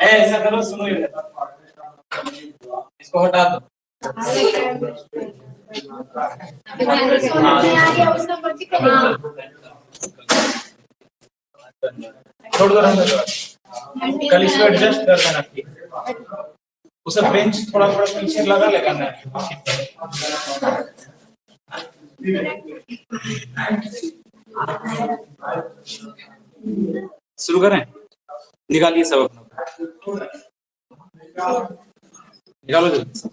ऐसा करो, सुनो इसको हटा दो। छोड़ दो, कल इसको एडजस्ट कर देना, ठीक है? उसे बेंच थोड़ा थोड़ा पीछे लगा लेगा ना। शुरू करें, निकालिए सब अपना, निकालो जल्दी।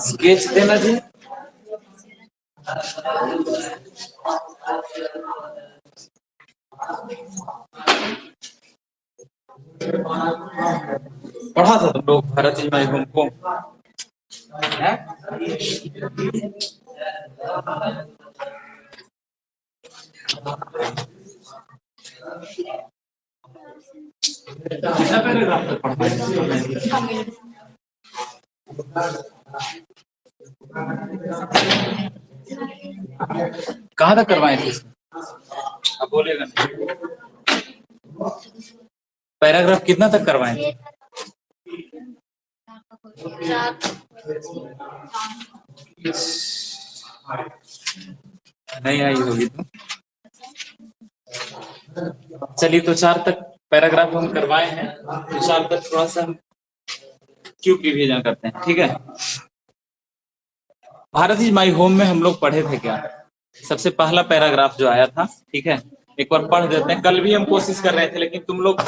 स्केच देना जी। पढ़ा था तुम लोग भारत जी माई होम को? कितना पैराग्राफ तक पढ़ा है? कहाँ तक करवाए थे? अब बोलेगा नहीं। पैराग्राफ कितना तक करवाए थे? नहीं आई होगी तो चलिए, तो 4 तक पैराग्राफ हम करवाए हैं, तो 4 तक थोड़ा सा हम क्यों रिवीजन करते हैं, ठीक है? भारत इज माई होम में हम लोग पढ़े थे क्या? सबसे पहला पैराग्राफ जो आया था, ठीक है, एक बार पढ़ देते हैं। कल भी हम कोशिश कर रहे थे, लेकिन तुम लोग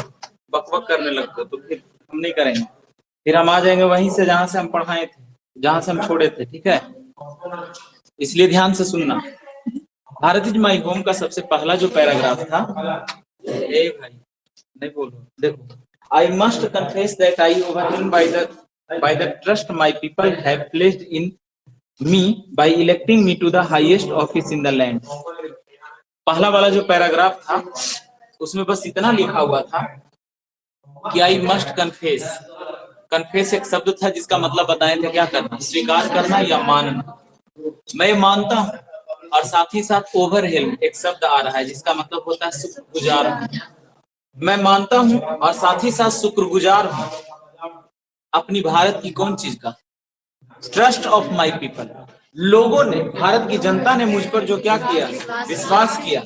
बकबक करने लगते हो, तो फिर हम नहीं करेंगे। फिर हम आ जाएंगे वहीं से जहां से हम पढ़ाए थे, जहां से हम छोड़े थे, ठीक है? इसलिए ध्यान से सुनना। भारत इज माई होम का सबसे पहला जो पैराग्राफ था, ए भाई नहीं बोलो, देखो, I must confess that I overcome by the trust my people have placed in me by electing me to the highest office in the land. पहला वाला जो पैराग्राफ था उसमें बस इतना लिखा हुआ था कि आई मस्ट कन्फेस। कन्फेस एक शब्द था जिसका मतलब बताए थे क्या करना, स्वीकार करना या मानना। मैं मानता हूँ, और साथ ही साथ ओवरहेल एक शब्द आ रहा है जिसका मतलब होता है शुक्रगुजार। मैं मानता हूँ और साथ ही साथ शुक्रगुजार हूँ अपनी भारत की कौन चीज का? Trust of my people. लोगों ने, भारत की जनता ने मुझ पर जो क्या किया, विश्वास किया,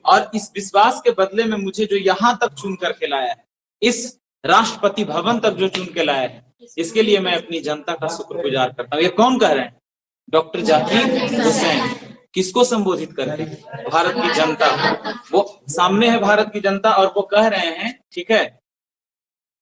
और इस विश्वास के बदले में मुझे जो यहाँ तक चुन करके लाया है, इस राष्ट्रपति भवन तक जो चुन के लाया है, इसके लिए मैं अपनी जनता का शुक्रगुजार करता हूँ। ये कौन कह रहे हैं? डॉक्टर जाकिर हुसैन। किसको संबोधित करके? भारत की जनता। वो सामने है भारत की जनता, और वो कह रहे हैं, ठीक है,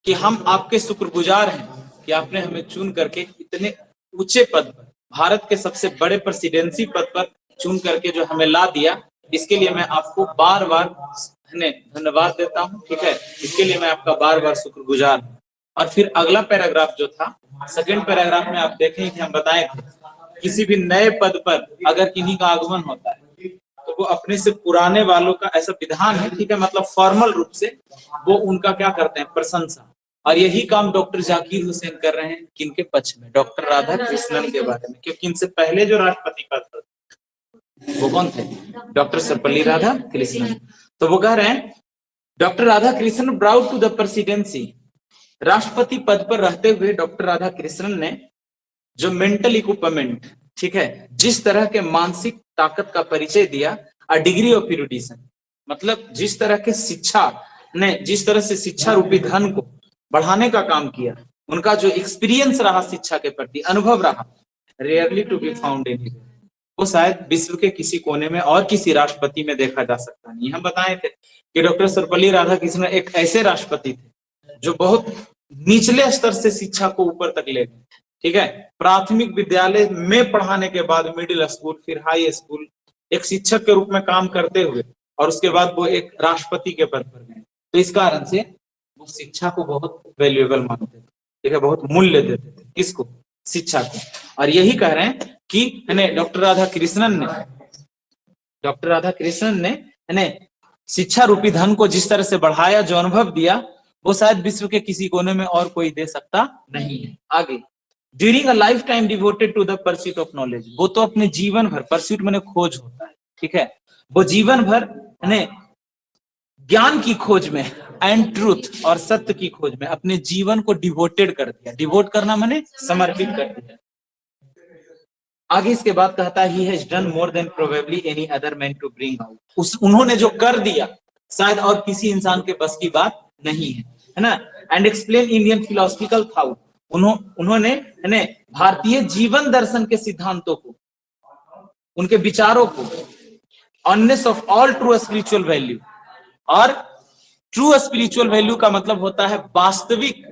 कि हम आपके शुक्रगुजार हैं कि आपने हमें चुन करके इतने ऊंचे पद पर, भारत के सबसे बड़े प्रेसिडेंसी पद पर चुन करके जो हमें ला दिया, इसके लिए मैं आपको बार बार धन्यवाद देता हूं, ठीक है? इसके लिए मैं आपका बार बार शुक्रगुजार हूं। और फिर अगला पैराग्राफ जो था सेकंड पैराग्राफ में आप देखें कि हम बताए थे किसी भी नए पद पर अगर किन्हीं का आगमन होता है तो वो अपने से पुराने वालों का, ऐसा विधान है, ठीक है, मतलब फॉर्मल रूप से वो उनका क्या करते हैं, प्रशंसा। और यही काम डॉक्टर जाकिर हुसैन कर रहे हैं किनके पक्ष में, डॉक्टर राधा कृष्णन के बारे में, क्योंकि इनसे पहले जो राष्ट्रपति पद था वो कौन थे, डॉक्टर सर्वपल्ली राधा कृष्णन। तो वो कह रहे हैं doctor Radhakrishnan brought to the presidency, राष्ट्रपति पद पर रहते हुए डॉक्टर राधा कृष्णन ने जो मेंटल इक्विपमेंट, ठीक है, जिस तरह के मानसिक ताकत का परिचय दिया, अ डिग्री ऑफ इरुडिशन, मतलब जिस तरह के शिक्षा ने, जिस तरह से शिक्षा रूपी धन को बढ़ाने का काम किया, उनका जो एक्सपीरियंस रहा शिक्षा के प्रति, अनुभव रहा, rarely to be found in, वो शायद विश्व के किसी कोने में और किसी राष्ट्रपति में देखा जा सकता नहीं। हम बताए थे कि डॉक्टर सर्वपल्ली राधाकृष्णन एक ऐसे राष्ट्रपति थे जो बहुत निचले स्तर से शिक्षा को ऊपर तक ले गए, ठीक है, प्राथमिक विद्यालय में पढ़ाने के बाद मिडिल स्कूल, फिर हाई स्कूल, एक शिक्षक के रूप में काम करते हुए, और उसके बाद वो एक राष्ट्रपति के पद पर गए। तो इस कारण से वो शिक्षा को बहुत वैल्यूएबल मानते थे, ठीक है, बहुत मूल्य देते थे, किसको, शिक्षा को। और यही कह रहे हैं कि डॉक्टर राधा कृष्णन ने शिक्षा रूपी धन को जिस तरह से बढ़ाया, जो अनुभव दिया, वो शायद विश्व के किसी कोने में और कोई दे सकता नहीं है। आगे, during a life time devoted to the pursuit of knowledge, वो तो अपने जीवन भर, परस्यूट माने खोज होता है, ठीक है, वो जीवन भर ज्ञान की खोज में, एंड ट्रूथ, और सत्य की खोज में अपने जीवन को डिवोटेड कर दिया। डिवोट करना माने समर्पित कर दिया। आगे इसके बाद कहता है, he has done more than probably any other man to bring out, उन्होंने जो कर दिया शायद और किसी इंसान के बस की बात नहीं है ना। And explain Indian philosophical thought, उन्होंने भारतीय जीवन दर्शन के सिद्धांतों को, उनके विचारों को, oneness of all true spiritual value, और ट्रू स्पिरिचुअल वैल्यू का मतलब होता है वास्तविक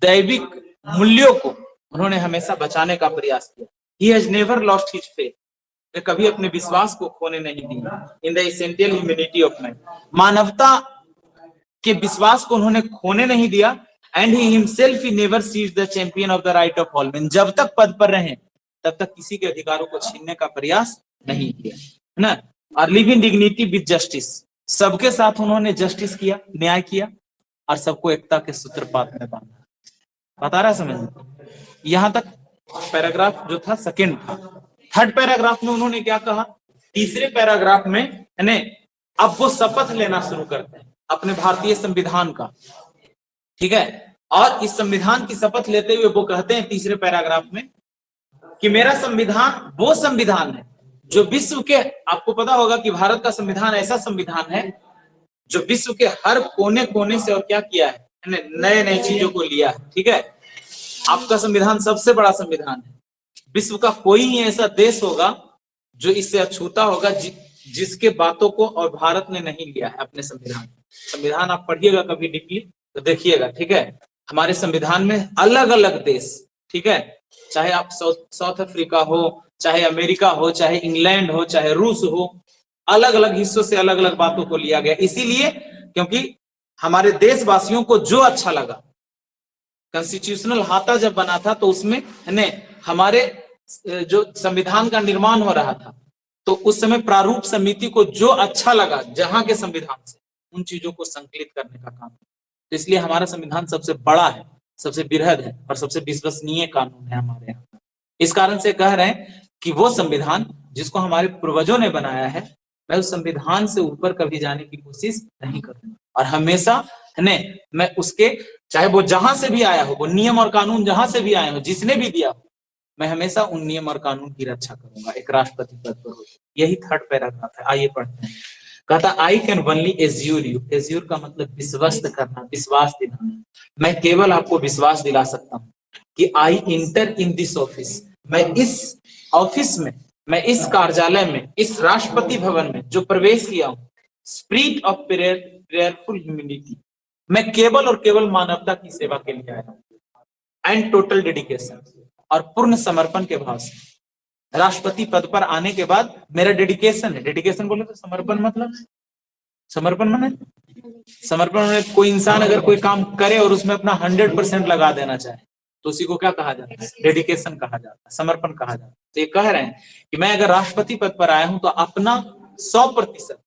दैविक मूल्यों को उन्होंने हमेशा बचाने का प्रयास किया। He has never lost his faith, वे कभी अपने विश्वास को खोने नहीं दिया। In the essential humanity of man, मानवता के विश्वास को उन्होंने खोने नहीं दिया। And he himself he never cease the champion of the right of all man, जब तक पद पर रहे तब तक किसी के अधिकारों को छीनने का प्रयास नहीं किया, है ना। और live in dignity with justice, सबके साथ उन्होंने जस्टिस किया, न्याय किया, और सबको एकता के सूत्रपात में बांधा। बता रहा समझ, यहां तक पैराग्राफ जो था सेकंड था। थर्ड पैराग्राफ में उन्होंने क्या कहा, तीसरे पैराग्राफ में अब वो शपथ लेना शुरू करते हैं अपने भारतीय संविधान का, ठीक है, और इस संविधान की शपथ लेते हुए वो कहते हैं तीसरे पैराग्राफ में कि मेरा संविधान वो संविधान है जो विश्व के, आपको पता होगा कि भारत का संविधान ऐसा संविधान है जो विश्व के हर कोने कोने से और क्या किया है, नए नए चीजों को लिया है, ठीक है। आपका संविधान सबसे बड़ा संविधान है, विश्व का कोई ही ऐसा देश होगा जो इससे अछूता होगा जिसके बातों को और भारत ने नहीं लिया है अपने संविधान। संविधान आप पढ़िएगा कभी डीपली तो देखिएगा, ठीक है। हमारे संविधान में अलग अलग देश, ठीक है, चाहे आप साउथ अफ्रीका हो, चाहे अमेरिका हो, चाहे इंग्लैंड हो, चाहे रूस हो, अलग अलग हिस्सों से अलग अलग बातों को लिया गया, इसीलिए क्योंकि हमारे देशवासियों को जो अच्छा लगा। कॉन्स्टिट्यूशनल हाता जब बना था तो उसमें हमारे जो संविधान का निर्माण हो रहा था तो उस समय प्रारूप समिति को जो अच्छा लगा जहां के संविधान से, उन चीजों को संकलित करने का काम। तो इसलिए हमारा संविधान सबसे बड़ा है, सबसे बृहद है और सबसे विश्वसनीय कानून है हमारे यहाँ। इस कारण से कह रहे हैं कि वो संविधान जिसको हमारे पूर्वजों ने बनाया है, मैं उस संविधान से ऊपर कभी जाने की कोशिश नहीं करूंगा, और हमेशा मैं उसके, चाहे वो जहां से भी आया हो, वो नियम और कानून जहां से भी आए हो, जिसने भी दिया हो, मैं हमेशा उन नियम और कानून की रक्षा करूंगा, एक राष्ट्रपति पद पर हो। यही थर्ड पैराग्राफ है, आइए पढ़ते हैं। कहता I can only Azure you, Azure का मतलब विश्वस्त करना, विश्वास दिलाना। मैं केवल आपको विश्वास दिला सकता हूँ कि आई इंटर इन दिस ऑफिस, मैं इस ऑफिस में, मैं इस कार्यालय में, इस राष्ट्रपति भवन में जो प्रवेश किया हूँ, स्पिरिट ऑफ प्रेयरफुल ह्यूमैनिटी, मैं केवल और केवल मानवता की सेवा के लिए आया हूँ, एंड टोटल डेडिकेशन, और पूर्ण समर्पण के भाव से। राष्ट्रपति पद पर आने के बाद मेरा डेडिकेशन है, डेडिकेशन बोले तो समर्पण, मतलब समर्पण माने, समर्पण में कोई इंसान अगर कोई काम करे और उसमें अपना 100% लगा देना चाहे, तो उसी को क्या कहा जाता है? डेडिकेशन कहा जाता है, समर्पण कहा जाता है। तो ये कह रहे हैं कि मैं अगर राष्ट्रपति पद पर आया हूं तो अपना 100%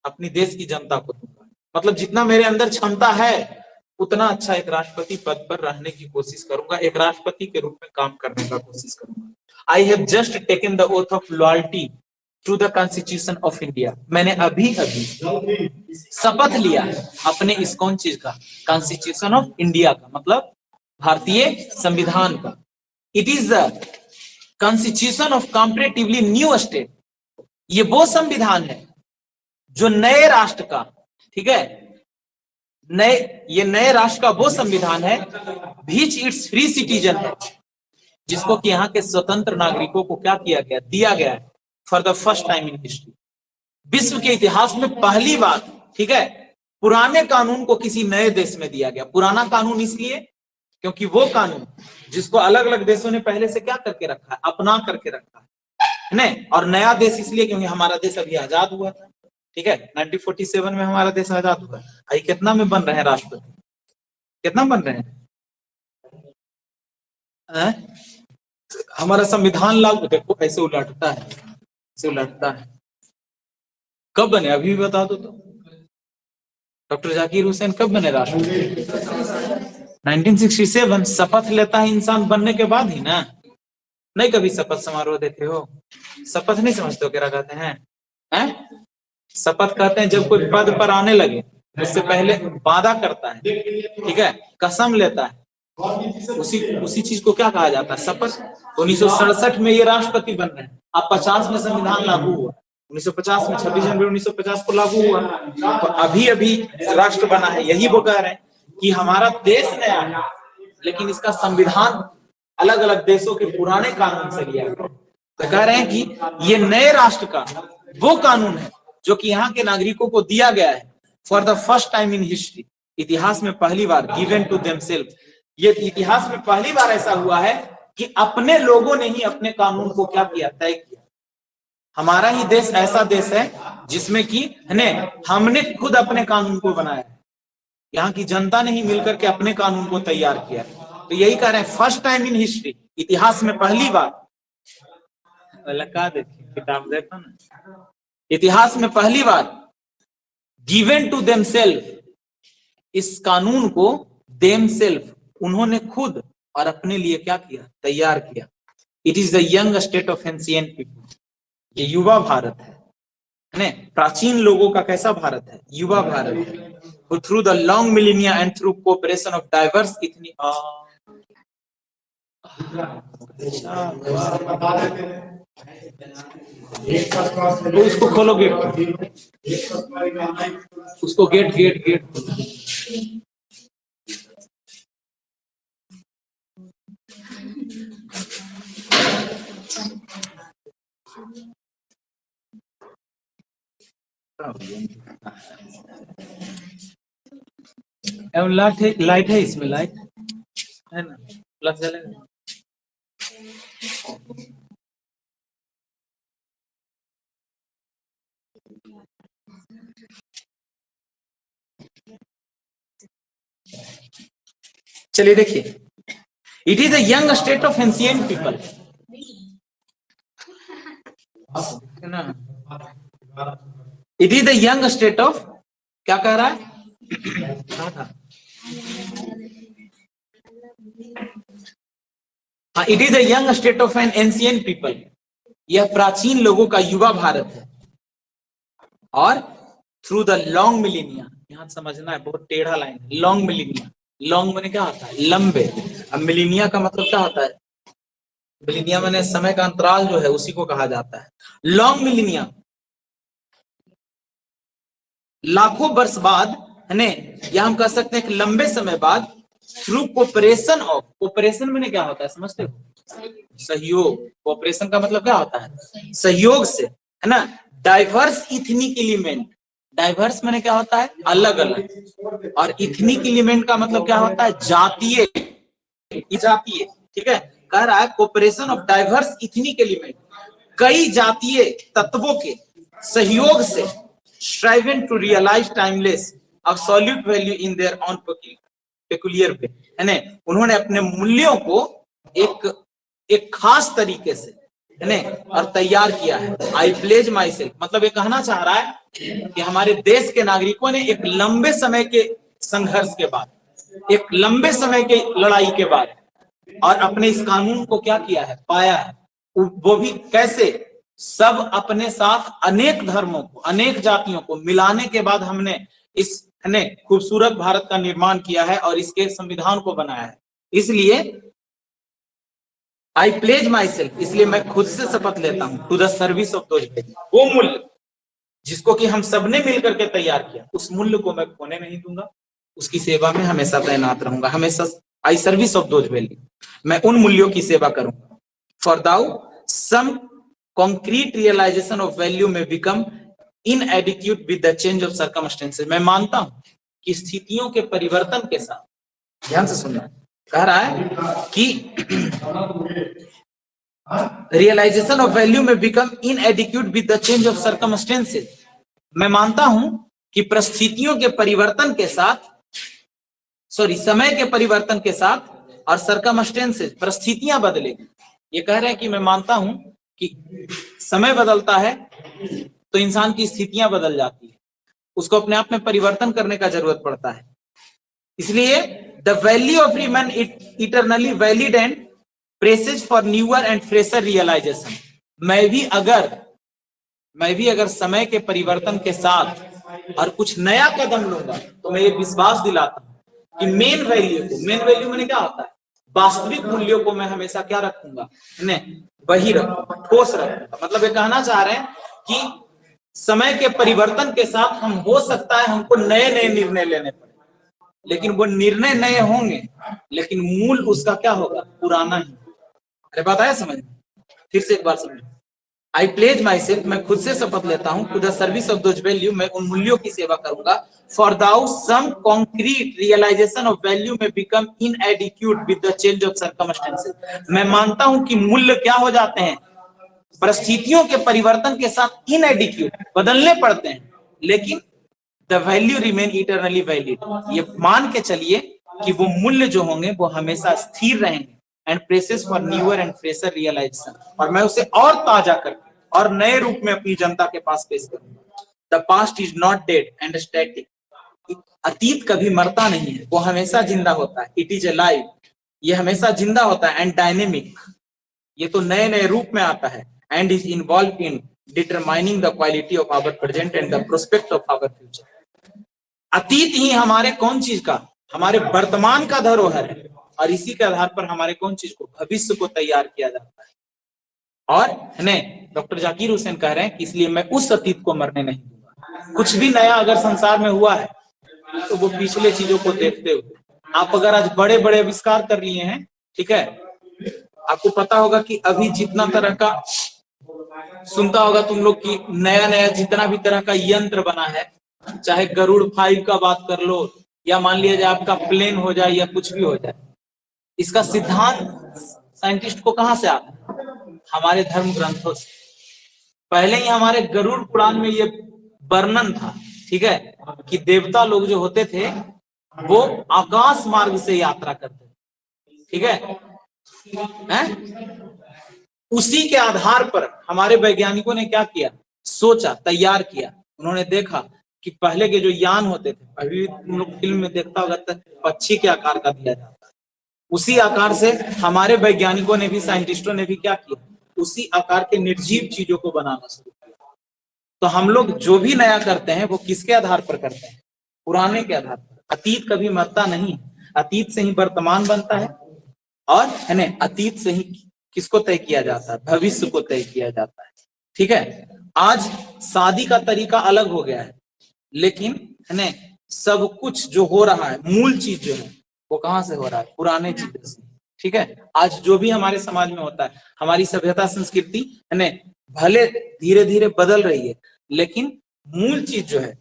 अपनी देश की जनता को दूंगा। मतलब जितना मेरे अंदर क्षमता है उतना अच्छा एक राष्ट्रपति पद पर रहने की कोशिश करूंगा, एक राष्ट्रपति के रूप में काम करने का कोशिश करूंगा। I have just taken the oath of loyalty to the constitution of India. मैंने अभी अभी शपथ लिया अपने इस कौन चीज का? कॉन्स्टिट्यूशन ऑफ इंडिया का, मतलब भारतीय संविधान का। It is the constitution of comparatively new state. ये वो संविधान है जो नए राष्ट्र का, ठीक है, ये नए राष्ट्र का वो संविधान है विच इट्स फ्री सिटीजन है, जिसको कि यहाँ के स्वतंत्र नागरिकों को क्या किया गया? दिया गया है for the first time in history. विश्व के इतिहास में पहली बार, ठीक है, पुराने कानून को किसी नए देश में दिया गया। पुराना कानून इसलिए क्योंकि वो कानून जिसको अलग अलग देशों ने पहले से क्या करके रखा है? अपना करके रखा है नहीं। और नया देश इसलिए क्योंकि हमारा देश अभी आजाद हुआ था, ठीक है, 1947 में हमारा देश आजाद हुआ। आई कितना में बन रहे हैं राष्ट्रपति? कितना बन रहे हैं? हमारा संविधान लागू, देखो ऐसे उलटता है, ऐसे उलटता है। कब बने अभी भी बता दो तो। डॉक्टर जाकिर हुसैन कब बने राष्ट्रपति? 1967। शपथ लेता है इंसान बनने के बाद ही ना। नहीं कभी शपथ समारोह देखे हो? शपथ नहीं समझते हो क्या कहते हैं? शपथ कहते हैं जब कोई पद पर आने लगे उससे पहले वादा करता है, ठीक है, कसम लेता है, उसी चीज को क्या कहा जाता है? शपथ। 1967 में ये राष्ट्रपति बन रहे हैं। अब 50 में संविधान लागू हुआ, 1950 में 26 जनवरी 1950 को लागू हुआ, तो अभी अभी राष्ट्र बना है। यही वो कह रहे हैं कि हमारा देश नया है लेकिन इसका संविधान अलग अलग देशों के पुराने कानून से लिया गया। तो कह रहे हैं कि ये नए राष्ट्र का वो कानून है जो कि यहाँ के नागरिकों को दिया गया है for the first time in history. इतिहास में पहली बार, गिवन टू देमसेल्फ। ये इतिहास में पहली बार ऐसा हुआ है कि अपने लोगों ने ही अपने कानून को क्या किया? तय किया। हमारा ही देश ऐसा देश है जिसमें कि हमने खुद अपने कानून को बनाया है। यहाँ की जनता ने ही मिलकर के अपने कानून को तैयार किया। तो यही कह रहे हैं फर्स्ट टाइम इन हिस्ट्री, इतिहास में पहली बार। किताब देखो ना, इतिहास में पहली बार गिवन टू देमसेल्फ, इस कानून को देमसेल्फ, उन्होंने खुद और अपने लिए क्या किया? तैयार किया। It is the young state of ancient people. ये युवा भारत है, प्राचीन लोगों का कैसा भारत है? युवा भारत है। Through the long millennia and through cooperation of diverse इतनी उसको खोलो गेट, उसको गेट लाइट है इसमें, लाइट है ना, प्लस जलेगा। चलिए देखिए, it is the young state of ancient people, it is the young state of, क्या कह रहा है? It is the young state of N ancient people. यह प्राचीन लोगों का युवा भारत है। और थ्रू द लॉन्ग मिलेनिया, यहां समझना है, बहुत टेढ़ा लाइन है। लॉन्ग मिलेनिया, लॉन्ग मैंने क्या होता है? लंबे। अब मिलेनिया का मतलब क्या होता है? मिलेनिया मैंने समय का अंतराल जो है उसी को कहा जाता है। लॉन्ग मिलेनिया, लाखों वर्ष बाद, है, या हम कह सकते हैं कि लंबे समय बाद, थ्रू कोऑपरेशन ऑफ, कोऑपरेशन मैंने क्या होता है समझते हो? सहयोग। कोऑपरेशन का मतलब क्या होता है? सहयोग से, है ना। डाइवर्स इथनिक एलिमेंट, डाइवर्स मैंने क्या होता है? अलग अलग। और इथनिक एलिमेंट का मतलब क्या होता है? जातीय, जातीय, ठीक है। कह रहा है cooperation of diverse ethnic element, कई जातीय तत्वों के सहयोग से, striving to realise timeless absolute value in their own people. Peculiar way, है ना, उन्होंने अपने मूल्यों को एक खास तरीके से, है ना, और तैयार किया है। आई प्लेज माई सेल्फ, मतलब ये कहना चाह रहा है कि हमारे देश के नागरिकों ने एक लंबे समय के संघर्ष के बाद, एक लंबे समय की लड़ाई के बाद और अपने इस कानून को क्या किया है, पाया है। वो भी कैसे, सब अपने साथ अनेक धर्मों को, अनेक जातियों को मिलाने के बाद हमने इस खूबसूरत भारत का निर्माण किया है और इसके संविधान को बनाया है। इसलिए आई प्लेज माई सेल्फ, इसलिए मैं खुद से शपथ लेता हूं, to the service of those values, वो मूल्य जिसको कि हम सबने मिलकर के तैयार किया, उस मूल्य को मैं खोने नहीं दूंगा, उसकी सेवा में हमेशा तैनात रहूंगा, हमेशा I service of those value, मैं उन मूल्यों की सेवा करूंगा। For though some concrete realisation of value में become inadequate with the change of circumstances, मैं मानता हूं कि स्थितियों के परिवर्तन के साथ, ध्यान से सुनना, कह रहा है कि रियलाइजेशन ऑफ वैल्यू में become inadequate with the change of circumstances, मैं मानता हूं कि परिस्थितियों के परिवर्तन के साथ, समय के परिवर्तन के साथ और सर्कमस्टेंसेस, परिस्थितियां बदलेगी। ये कह रहे हैं कि मैं मानता हूं कि समय बदलता है तो इंसान की स्थितियां बदल जाती है, उसको अपने आप में परिवर्तन करने का जरूरत पड़ता है। इसलिए the value of remain eternally valid and presses for newer and fresher realisation, मैं भी अगर समय के परिवर्तन के साथ और कुछ नया कदम लूंगा तो मैं ये विश्वास दिलाता हूं कि मेन वैल्यू मैंने क्या होता है, वास्तविक मूल्यों को मैं हमेशा क्या रखूंगा, वही रखूंगा, ठोस रखूंगा। मतलब ये कहना चाह रहे हैं कि समय के परिवर्तन के साथ हम, हो सकता है हमको नए नए निर्णय लेने पड़े, लेकिन वो निर्णय नए होंगे लेकिन मूल उसका क्या होगा, पुराना ही। अरे बात आया समझ में? फिर से एक बार समझ, आई प्लेज माई सेल्फ, मैं खुद से शपथ लेता हूं, to the service of those value, मैं उन मूल्यों की सेवा करूंगा। For though some concrete realisation of value में become inadequate with the change of circumstances, मैं मानता हूं कि मूल्य क्या हो जाते हैं, परिस्थितियों के परिवर्तन के साथ इनएडिक्यूट, बदलने पड़ते हैं, लेकिन the value remain eternally valid, ये मान के चलिए कि वो मूल्य जो होंगे वो हमेशा स्थिर रहेंगे। And presses for newer and fresher realisation, और मैं उसे और ताजा करके और नए रूप में अपनी जनता के पास पेश करूंगा। The past is not dead and static, अतीत कभी मरता नहीं है, वो हमेशा जिंदा होता है। इट इज अलाइव, ये हमेशा जिंदा होता है। एंड डायनेमिक, ये तो नए नए रूप में आता है। And is involve in determining the quality of our present and the prospect of our future. अतीत ही हमारे कौन चीज का, हमारे वर्तमान का धरोहर है, और इसी के आधार पर हमारे कौन चीज को, भविष्य को तैयार किया जाता है। और डॉक्टर जाकिर हुसैन कह रहे हैं कि इसलिए मैं उस अतीत को मरने नहीं दूंगा। कुछ भी नया अगर संसार में हुआ है तो वो पिछले चीजों को देखते हुए, आप अगर आज बड़े बड़े आविष्कार कर लिए हैं, ठीक है, आपको पता होगा कि अभी जितना तरह का सुनता होगा तुम लोग की, नया नया जितना भी तरह का यंत्र बना है, चाहे गरुड़ 5 का बात कर लो, या मान लिया जाए आपका प्लेन हो जाए या कुछ भी हो जाए, इसका सिद्धांत साइंटिस्ट को कहां से आता है, हमारे धर्म ग्रंथों से। पहले ही हमारे गरुड़ पुराण में ये वर्णन था, ठीक है, कि देवता लोग जो होते थे वो आकाश मार्ग से यात्रा करते थे, ठीक है? उसी के आधार पर हमारे वैज्ञानिकों ने क्या किया, सोचा, तैयार किया। उन्होंने देखा कि पहले के जो यान होते थे, अभी तुम लोग फिल्म में देखता होगा तो पक्षी के आकार का दिया जाता है, उसी आकार से हमारे वैज्ञानिकों ने भी, साइंटिस्टों ने भी क्या किया, उसी आकार के निर्जीव चीजों को बनाना शुरू किया। तो हम लोग जो भी नया करते हैं वो किसके आधार पर करते हैं, पुराने के आधार पर। अतीत कभी मरता नहीं, अतीत से ही वर्तमान बनता है, और है ना, अतीत से ही किसको तय किया जाता है, भविष्य को तय किया जाता है, ठीक है। आज शादी का तरीका अलग हो गया है, लेकिन है ना, सब कुछ जो हो रहा है, मूल चीज जो है वो कहां से हो रहा है, पुराने चीजों से, ठीक है। आज जो भी हमारे समाज में होता है, हमारी सभ्यता संस्कृति है ना, भले धीरे धीरे बदल रही है, लेकिन मूल चीज जो है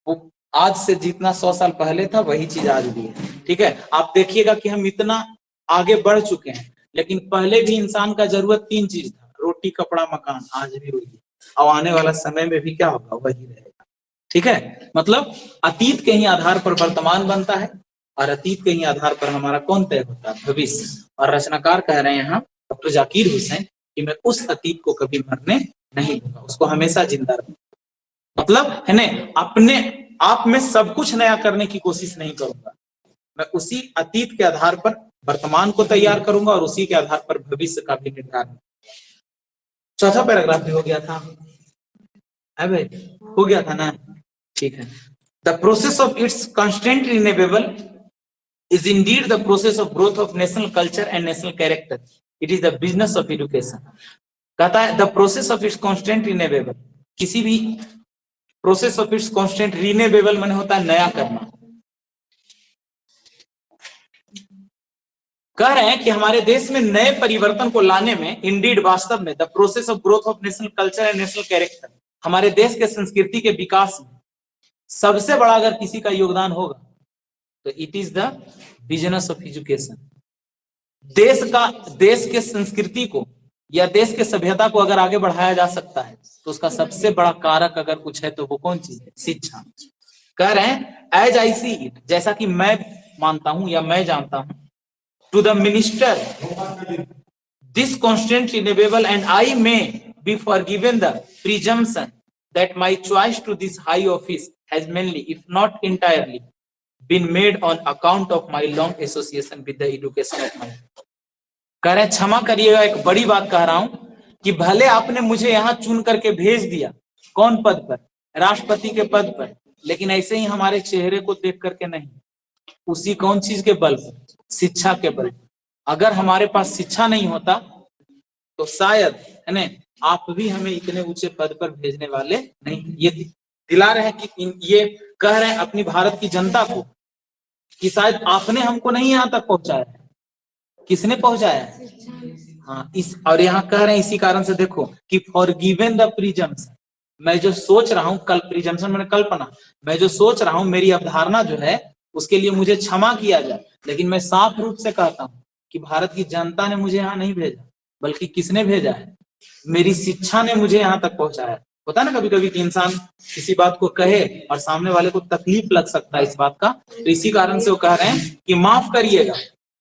वो आज से जितना 100 साल पहले था वही चीज आज भी है, ठीक है। आप देखिएगा कि हम इतना आगे बढ़ चुके हैं, लेकिन पहले भी इंसान का जरूरत 3 चीज था, रोटी, कपड़ा, मकान, आज भी वही है, और आने वाला समय में भी क्या होगा, वही रहेगा, ठीक है। मतलब अतीत के ही आधार पर वर्तमान बनता है, और अतीत के ही आधार पर हमारा कौन तय होता है, भविष्य। और रचनाकार कह रहे हैं यहाँ डॉक्टर जाकिर हुसैन कि मैं उस अतीत को कभी मरने नहीं दूंगा, उसको हमेशा जिंदा रखूंगा। मतलब है ना, अपने आप में सब कुछ नया करने की कोशिश नहीं करूंगा, मैं उसी अतीत के आधार पर वर्तमान को तैयार करूंगा और उसी के आधार पर भविष्य का भी निर्धारण। चौथा पैराग्राफ भी हो गया था, है भाई, हो गया था ना, ठीक है। The process of its constant renewable is indeed the process of growth of national culture and national character. It is the business of education. कहता है the process of its constant renewable, किसी भी process of its constant renewable माने होता है नया करना। कह रहे हैं कि हमारे देश में नए परिवर्तन को लाने में इंडीड वास्तव में the process of growth of national culture and national character, हमारे देश के संस्कृति के विकास में सबसे बड़ा अगर किसी का योगदान होगा तो it is the business of education. देश के संस्कृति को या देश के सभ्यता को अगर आगे बढ़ाया जा सकता है तो उसका सबसे बड़ा कारक अगर कुछ है तो वो कौन चीज है, शिक्षा। कह रहे हैं एज आई सी इट, जैसा कि मैं मानता हूं या मैं जानता हूं, to the minister this constant renewable and I may be forgiven the presumption that my choice to this high office has mainly if not entirely been made on account of my long association with the education of my। कह रहे क्षमा करिएगा, एक बड़ी बात कह रहा हूं कि भले आपने मुझे यहां चुन करके भेज दिया, कौन पद पर, राष्ट्रपति के पद पर, लेकिन ऐसे ही हमारे चेहरे को देख करके नहीं, उसी कौन चीज के बल पर, शिक्षा के बल। अगर हमारे पास शिक्षा नहीं होता तो शायद है ना आप भी हमें इतने ऊंचे पद पर भेजने वाले नहीं। ये दिला रहे हैं कि ये कह रहे हैं अपनी भारत की जनता को कि शायद आपने हमको नहीं यहाँ तक पहुंचाया, किसने पहुंचाया है, हाँ इस। और यहाँ कह रहे हैं इसी कारण से देखो कि फॉरगिवन द प्रिजम्पशन, मैं जो सोच रहा हूँ, कल प्रिजम्पशन मैंने कल्पना, मैं जो सोच रहा हूँ, मेरी अवधारणा जो है उसके लिए मुझे क्षमा किया जाए। लेकिन मैं साफ रूप से कहता हूँ कि भारत की जनता ने मुझे यहाँ नहीं भेजा, बल्कि किसने भेजा है, मेरी शिक्षा ने मुझे यहाँ तक पहुंचाया। होता है ना कभी कभी कि इंसान किसी बात को कहे और सामने वाले को तकलीफ लग सकता है इस बात का, तो इसी कारण से वो कह रहे हैं कि माफ करिएगा,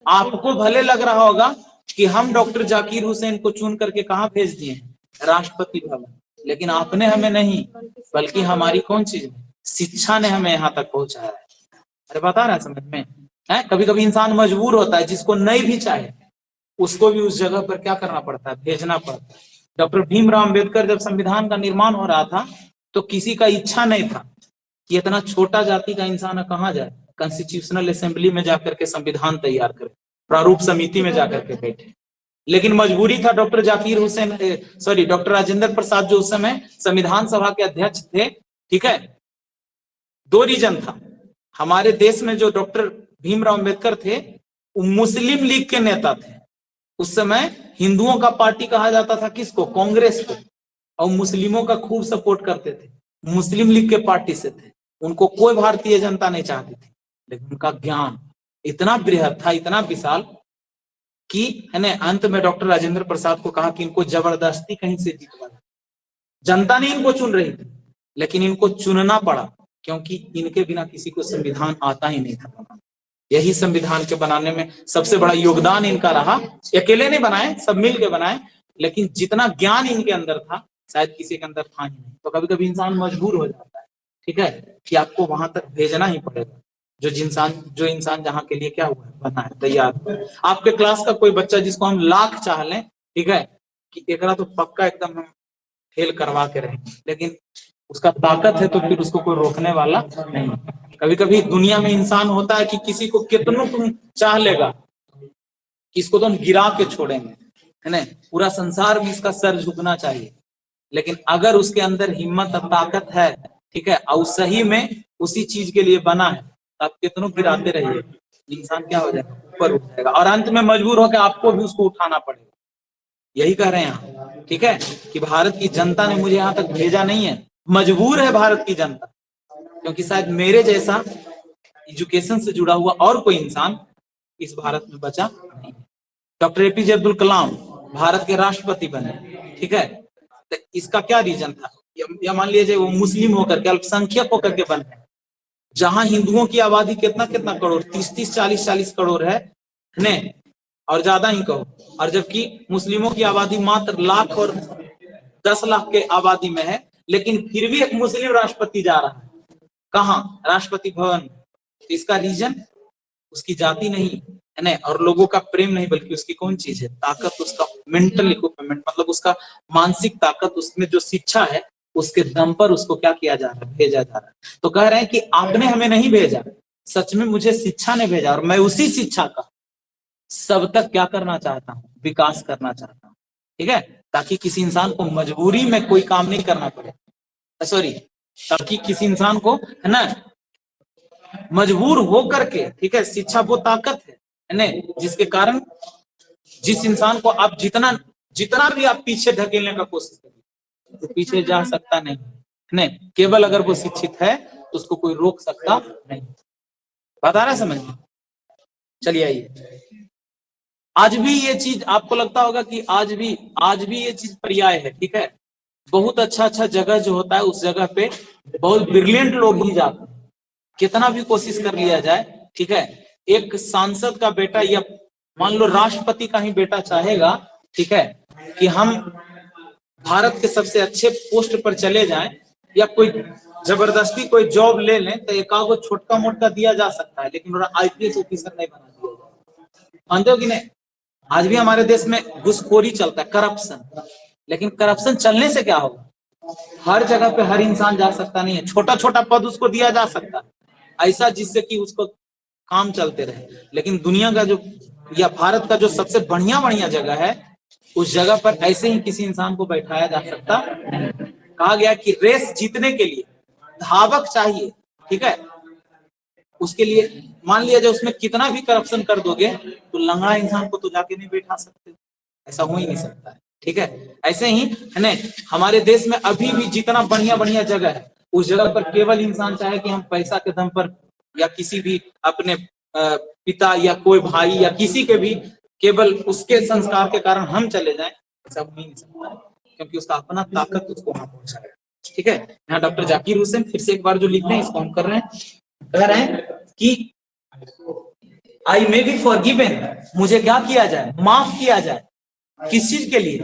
आपको भले लग रहा होगा कि हम डॉक्टर जाकिर हुसैन को चुन करके कहाँ भेज दिए हैं, राष्ट्रपति भवन, लेकिन आपने हमें नहीं, बल्कि हमारी कौन चीज, शिक्षा ने हमें यहाँ तक पहुंचाया है। अरे बता रहा है समझ में है। कभी कभी इंसान मजबूर होता है, जिसको नहीं भी चाहे उसको भी उस जगह पर क्या करना पड़ता है, भेजना पड़ता है। डॉक्टर भीमराव अंबेडकर जब संविधान का निर्माण हो रहा था तो किसी का इच्छा नहीं था कि इतना छोटा जाति का इंसान कहाँ जाए, कॉन्स्टिट्यूशनल असेंबली में जाकर के संविधान तैयार करे, प्रारूप समिति में जाकर के बैठे। लेकिन मजबूरी था डॉक्टर जाकिर हुसैन डॉक्टर राजेंद्र प्रसाद जो उस समय संविधान सभा के अध्यक्ष थे, ठीक है। दो रीजन था, हमारे देश में जो डॉक्टर भीमराव अंबेडकर थे वो मुस्लिम लीग के नेता थे। उस समय हिंदुओं का पार्टी कहा जाता था किसको, कांग्रेस को, और मुस्लिमों का खूब सपोर्ट करते थे, मुस्लिम लीग के पार्टी से थे। उनको कोई भारतीय जनता नहीं चाहती थी, लेकिन उनका ज्ञान इतना बृहद था, इतना विशाल कि है ना अंत में डॉक्टर राजेंद्र प्रसाद को कहा कि इनको जबरदस्ती कहीं से जितवा। जनता नहीं इनको चुन रही थी, लेकिन इनको चुनना पड़ा, क्योंकि इनके बिना किसी को संविधान आता ही नहीं था। यही संविधान के बनाने में सबसे बड़ा योगदान इनका रहा। अकेले नहीं बनाए, सब मिल के बनाए, लेकिन जितना ज्ञान इनके अंदर था शायद किसी के अंदर था ही नहीं। तो कभी कभी इंसान मजबूर हो जाता है, ठीक है, कि आपको वहां तक भेजना ही पड़ेगा जो इंसान जहाँ के लिए क्या हुआ है, बना है, तैयार। आपके क्लास का कोई बच्चा जिसको हम लाख चाह लें, ठीक है, कि एकरा तो पक्का एकदम हम फेल करवा के रहेंगे, लेकिन उसका ताकत है तो फिर उसको कोई रोकने वाला नहीं। कभी कभी दुनिया में इंसान होता है कि किसी को कितना तुम चाह लेगा, किसको तो हम गिरा के छोड़ेंगे, है ना, पूरा संसार में इसका सर झुकना चाहिए। लेकिन अगर उसके अंदर हिम्मत और ताकत है, ठीक है, और सही में उसी चीज के लिए बना है, तो आप कितनों गिराते रहिए, इंसान क्या हो जाएगा, ऊपर उठ जाएगा, और अंत में मजबूर होकर आपको भी उसको उठाना पड़ेगा। यही कह रहे हैं यहाँ, ठीक है, कि भारत की जनता ने मुझे यहाँ तक भेजा नहीं है, मजबूर है भारत की जनता, क्योंकि शायद मेरे जैसा एजुकेशन से जुड़ा हुआ और कोई इंसान इस भारत में बचा नहीं। डॉक्टर एपीजे अब्दुल कलाम भारत के राष्ट्रपति बने, ठीक है, तो इसका क्या रीजन था, या मान लीजिए वो मुस्लिम होकर के, अल्पसंख्यक होकर के बने, जहां हिंदुओं की आबादी कितना कितना करोड़, 30-30, 40-40 करोड़ है ने, और ज्यादा ही कहो, और जबकि मुस्लिमों की आबादी मात्र लाख और 10 लाख के आबादी में है, लेकिन फिर भी एक मुस्लिम राष्ट्रपति जा रहा है कहाँ, राष्ट्रपति भवन। इसका रीजन उसकी जाति नहीं है ना, और लोगों का प्रेम नहीं, बल्कि उसकी कौन चीज है, ताकत, उसका मेंटल इक्विपमेंट, मतलब उसका मानसिक ताकत, उसमें जो शिक्षा है, उसके दम पर उसको क्या किया जा रहा है, भेजा जा रहा है। तो कह रहे हैं कि आपने हमें नहीं भेजा, सच में मुझे शिक्षा ने भेजा, और मैं उसी शिक्षा का सब तक क्या करना चाहता हूँ, विकास करना चाहता हूँ, ठीक है, ताकि किसी इंसान को मजबूरी में कोई काम नहीं करना पड़े, सॉरी, ताकि किसी इंसान को, है ना, मजबूर हो करके, ठीक है, शिक्षा वो ताकत है ना, जिसके कारण जिस इंसान को आप जितना जितना भी आप पीछे ढकेलने का कोशिश करिए, तो पीछे जा सकता नहीं, केवल अगर वो शिक्षित है तो उसको कोई रोक सकता नहीं। बात आ रहा है समझ में? चलिए आइए, आज भी ये चीज आपको लगता होगा कि आज भी ये चीज पर्याय है, ठीक है, बहुत अच्छा जगह जो होता है उस जगह पे बहुत ब्रिलियंट लोग ही जाते हैं, कितना भी कोशिश कर लिया जाए, ठीक है, एक सांसद का बेटा या मान लो राष्ट्रपति का ही बेटा चाहेगा, ठीक है, कि हम भारत के सबसे अच्छे पोस्ट पर चले जाएं, या कोई जबरदस्ती कोई जॉब ले लें, तो एक आगो छोटका मोटका दिया जा सकता है, लेकिन आईपीएस ऑफिसर नहीं बना दिया जाए। मानते हो कि नहीं? आज भी हमारे देश में घुसखोरी चलता है, करप्शन, लेकिन करप्शन चलने से क्या होगा, हर जगह पे हर इंसान जा सकता नहीं है, छोटा छोटा पद उसको दिया जा सकता है ऐसा, जिससे कि उसको काम चलते रहे, लेकिन दुनिया का जो या भारत का जो सबसे बढ़िया जगह है, उस जगह पर ऐसे ही किसी इंसान को बैठाया जा सकता। कहा गया कि रेस जीतने के लिए धावक चाहिए, ठीक है, उसके लिए मान लिया जाए उसमें कितना भी करप्शन कर दोगे तो लंगड़ा इंसान को तो जाके नहीं बैठा सकते, ऐसा हो ही नहीं सकता है, ठीक है। ऐसे ही है ना, हमारे देश में अभी भी जितना बढ़िया जगह है, उस जगह पर केवल इंसान चाहे कि हम पैसा के दम पर, या किसी भी अपने पिता या कोई भाई या किसी के भी केवल उसके संस्कार के कारण हम चले जाएं, ऐसा हो ही नहीं सकता है, क्योंकि उसका अपना ताकत उसको वहां पहुंचाएगा, ठीक है। यहाँ डॉक्टर जाकिर हुसैन फिर से एक बार जो लिख रहे हैं इसको हम कर रहे हैं, कह रहे हैं कि आई मे बी फॉरगिवन, मुझे क्या किया जाए, माफ किया जाए, किस चीज के लिए,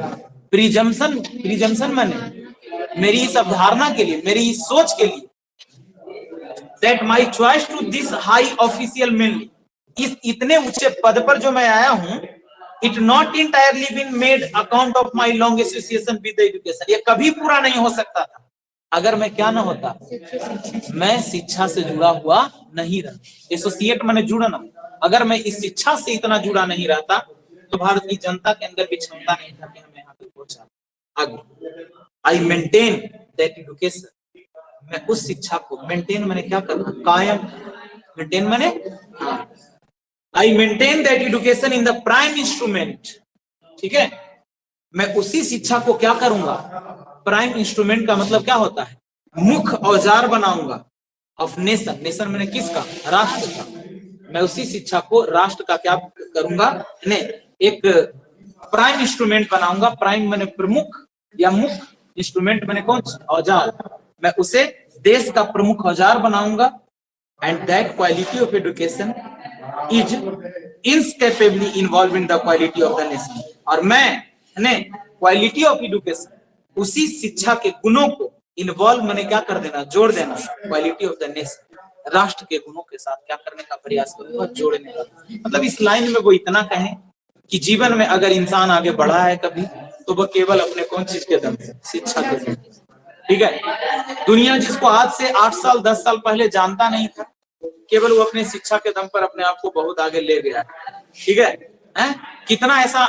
प्रिजम्पशन माने मेरी इस अवधारणा के लिए, मेरी इस सोच के लिए, that my choice to this high official mainly, इस इतने ऊंचे पद पर जो मैं आया हूं, it not entirely been made account of my long association with education, ये कभी पूरा नहीं हो सकता था अगर मैं क्या ना होता, मैं शिक्षा से जुड़ा हुआ नहीं रहता, एसोसिएट मैंने जुड़ना, अगर मैं इस शिक्षा से इतना जुड़ा नहीं रहता तो भारत की जनता के अंदर भी क्षमता नहीं था कि हमें यहाँ पे पहुंचा आगे। आई मेंटेन दैट एजुकेशन, मैं उस शिक्षा को मेंटेन मैंने क्या करना, कायम, मेंटेन मैंने, I maintain that education in the prime instrument, ठीक है, मैं उसी शिक्षा को क्या करूंगा, प्राइम इंस्ट्रूमेंट का मतलब क्या होता है, मुख्य औजार बनाऊंगा, ऑफ नेशन, नेशन मैंने किसका, राष्ट्र का, मैं उसी शिक्षा को राष्ट्र का क्या करूंगा, ने एक प्राइम इंस्ट्रूमेंट बनाऊंगा, प्राइम मैंने प्रमुख, या मुख्य इंस्ट्रूमेंट मैंने कौन सा, औजार, मैं उसे देश का प्रमुख औजार बनाऊंगा, and that quality of education is inescapably involve in the quality of the nation, और मैं ने क्वालिटी ऑफ एजुकेशन, उसी शिक्षा के गुणों को इन्वॉल्व मैंने क्या कर देना, जोड़ देना, क्वालिटी ऑफ द नेशन, राष्ट्र के गुणों के साथ क्या करने का प्रयास करूंगा, जोड़ने का। मतलब इस लाइन में वो इतना कहें कि जीवन में अगर इंसान आगे बढ़ा है कभी, तो वह केवल अपने कौन चीज के दम से, शिक्षा के दम से, ठीक है। दुनिया जिसको आज से 8 साल 10 साल पहले जानता नहीं था, केवल वो अपने शिक्षा के दम पर अपने आप को बहुत आगे ले गया, ठीक है। कितना ऐसा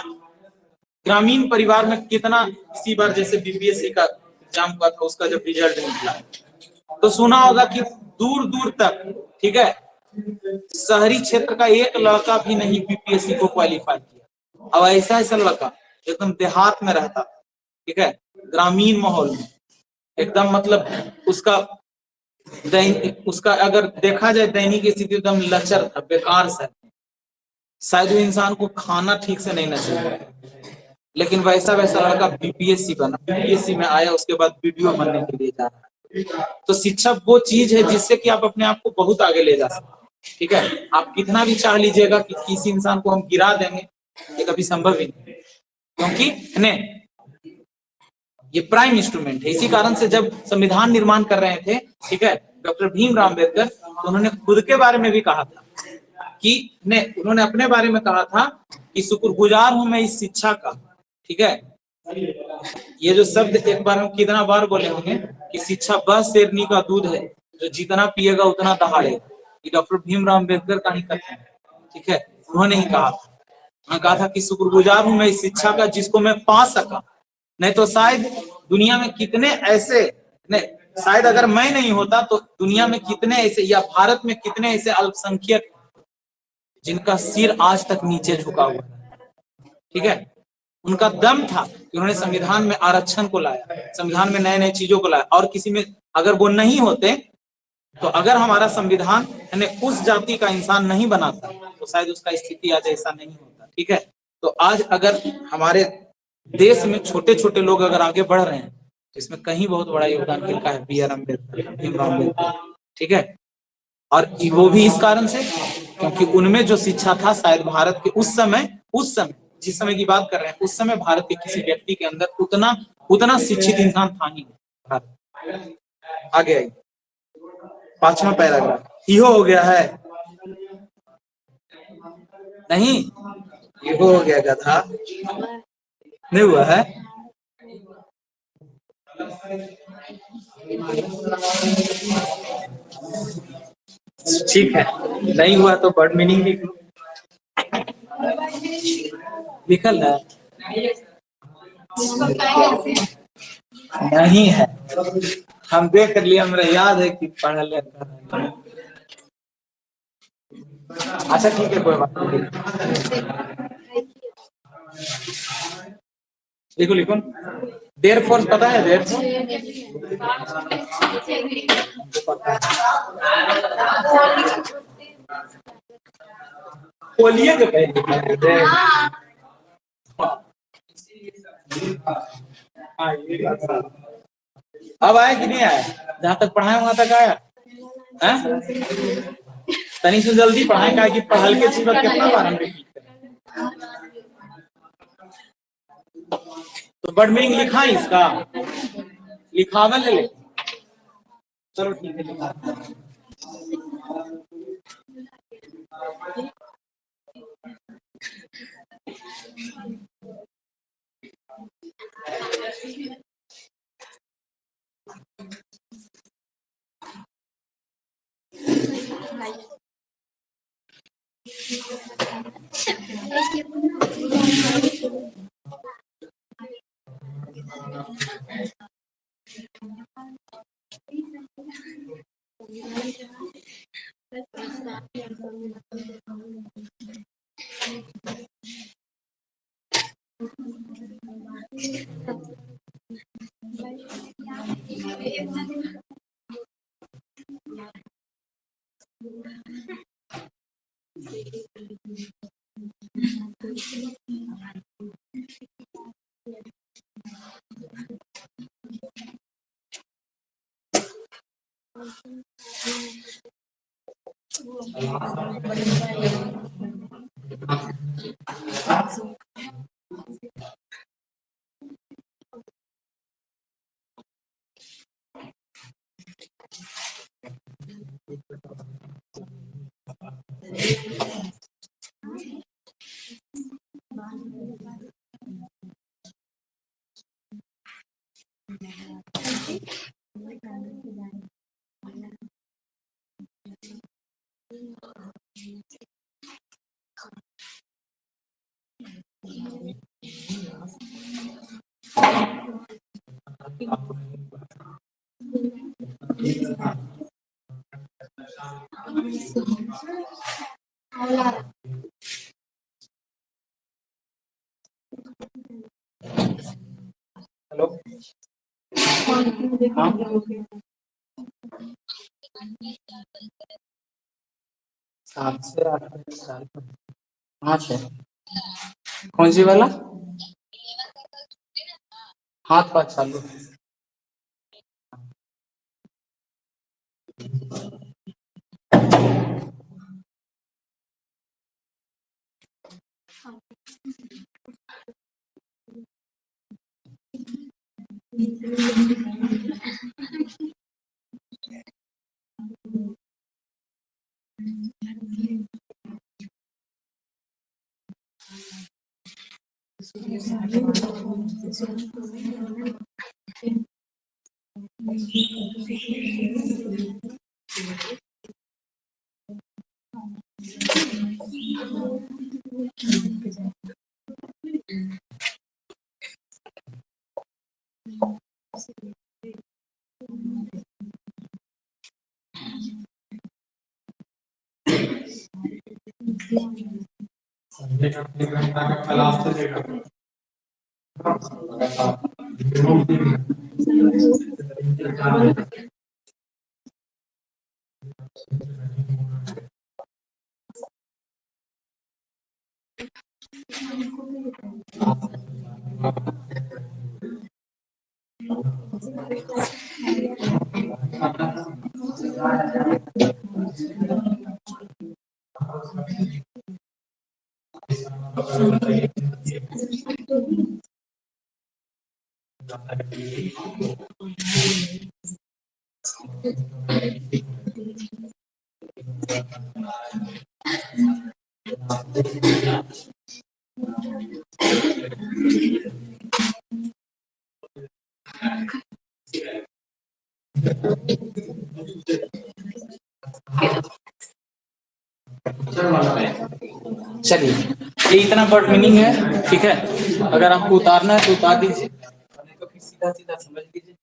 ग्रामीण परिवार में, कितना इसी बार जैसे बीपीएससी का एग्जाम हुआ था, उसका जब रिजल्ट निकला तो सुना होगा कि दूर दूर तक, ठीक है, शहरी क्षेत्र का एक लड़का भी नहीं बीपीएससी को क्वालिफाई किया, अब ऐसा लड़का एकदम देहात में रहता, ठीक है, ग्रामीण माहौल में एकदम, मतलब उसका अगर देखा जाए दैनिक स्थिति एकदम लचर था, बेकार सा, शायद वो इंसान को खाना ठीक से नहीं नसीब, लेकिन वैसा लड़का बीपीएससी बना, बीपीएससी में आया, उसके बाद वीडियो बनने के लिए जा रहा है, तो शिक्षा वो चीज है जिससे कि आप अपने आप को बहुत आगे ले जा सकते हैं। ठीक है, आप कितना भी चाह लीजिएगा कि किसी इंसान को हम गिरा देंगे, ये कभी संभव ही नहीं, क्योंकि ये प्राइम इंस्ट्रूमेंट है। इसी कारण से जब संविधान निर्माण कर रहे थे, ठीक है, डॉक्टर भीमराव अम्बेडकर, तो उन्होंने खुद के बारे में भी कहा था कि उन्होंने अपने बारे में कहा था कि शुक्रगुजार हूं मैं इस शिक्षा का। ठीक है, ये जो शब्द एक बार हम कितना बार बोले होंगे कि शिक्षा वह शेरनी का दूध है जो जितना पिएगा उतना दहाड़ेगा। ये डॉक्टर भीमराव अम्बेडकर का ही कथन है। ठीक है, उन्होंने ही कहा था, उन्होंने कहा था कि शुक्रगुजार हूं मैं इस शिक्षा का जिसको मैं पा सका, नहीं तो शायद दुनिया में कितने ऐसे, नहीं शायद अगर मैं नहीं होता तो दुनिया में कितने ऐसे, या भारत में कितने ऐसे अल्पसंख्यक जिनका सिर आज तक नीचे झुका हुआ है। ठीक है, उनका दम था कि उन्होंने संविधान में आरक्षण को लाया, संविधान में नए नए चीजों को लाया, और किसी में अगर वो नहीं होते, तो अगर हमारा संविधान उस जाति का इंसान नहीं बनाता तो शायद उसका स्थिति आज ऐसा नहीं होता। ठीक है, तो आज अगर हमारे देश में छोटे छोटे लोग अगर आगे बढ़ रहे हैं तो इसमें कहीं बहुत बड़ा योगदान किसका है? B R Ambedkar, Bhimrao Ambedkar. ठीक है, और वो भी इस कारण से क्योंकि उनमें जो शिक्षा था शायद भारत के उस समय जिस समय की बात कर रहे हैं, उस समय भारत के किसी व्यक्ति के अंदर उतना शिक्षित इंसान था ही नहीं। आगे आइए, 5वां पैराग्राफ इहो हो गया है, नहीं इहो हो गया गधा, नहीं हुआ है। ठीक है, नहीं हुआ तो वर्ड मीनिंग लिख लो, लिखल है नहीं है, हम देख कर लिया, मेरा याद है कि पढ़ल है। अच्छा ठीक है, कोई बात नहीं, लिखो लिखो। देयर फोर्स पता है? देयर बोलिए जो पहले। अब आया कि नहीं आया? जहां तक पढ़ाए वहां तक आया? तनी से जल्दी पढ़ाए, का कि पढ़ल के चीज कितना बार हम रिपीट करें। तो वर्ड मीनिंग लिखा है इसका, लिखावल ले ले। चलो ठीक है, लिखा। हेलो, 7 से 8 साल, 5 है। कौन सी वाला? हाथ 5 साल। चलिए, ये इतना वर्ड मीनिंग है, ठीक है। अगर आपको उतारना है तो उतार दीजिए, नहीं तो फिर सीधा सीधा समझ लीजिए।